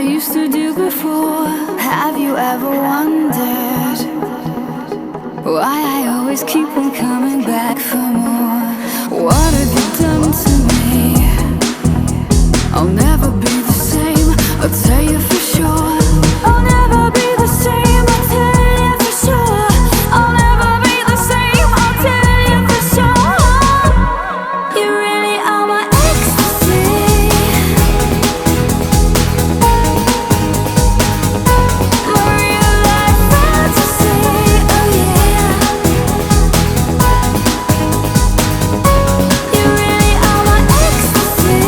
used to do before. Have you ever wondered why I always keep on coming back for more? What have you done to me? I'll never be the same, I'll tell you for sure. I'll never be the same, I'll tell you for sure. I'll never be the same, I'll tell you for sure. You really are my ecstasy. My real life fantasy, oh yeah. You really are my ecstasy.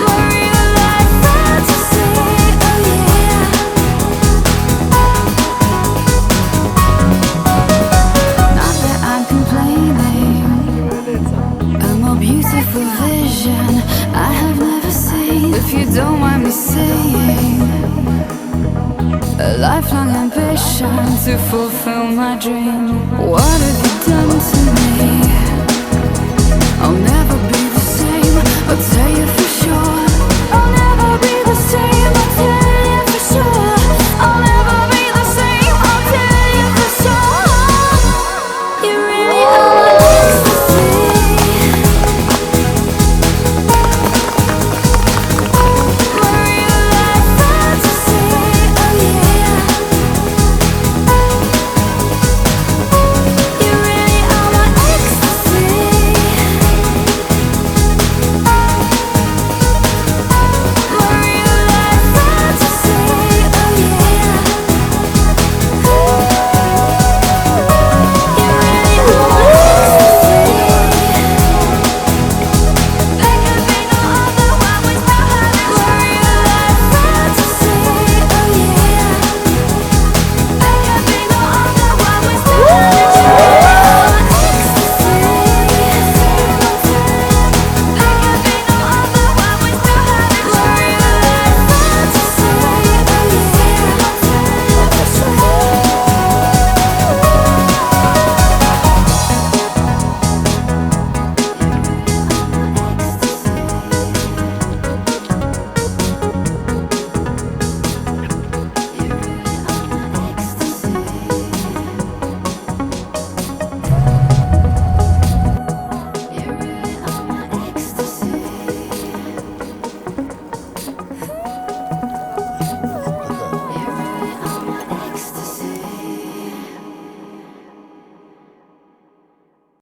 My real life fantasy, oh yeah. Not that I'm complaining, a more beautiful vision I have never seen. If you don't mind me saying, a lifelong ambition to fulfill my dream. What have you done to me? I'll never be the same, I'll tell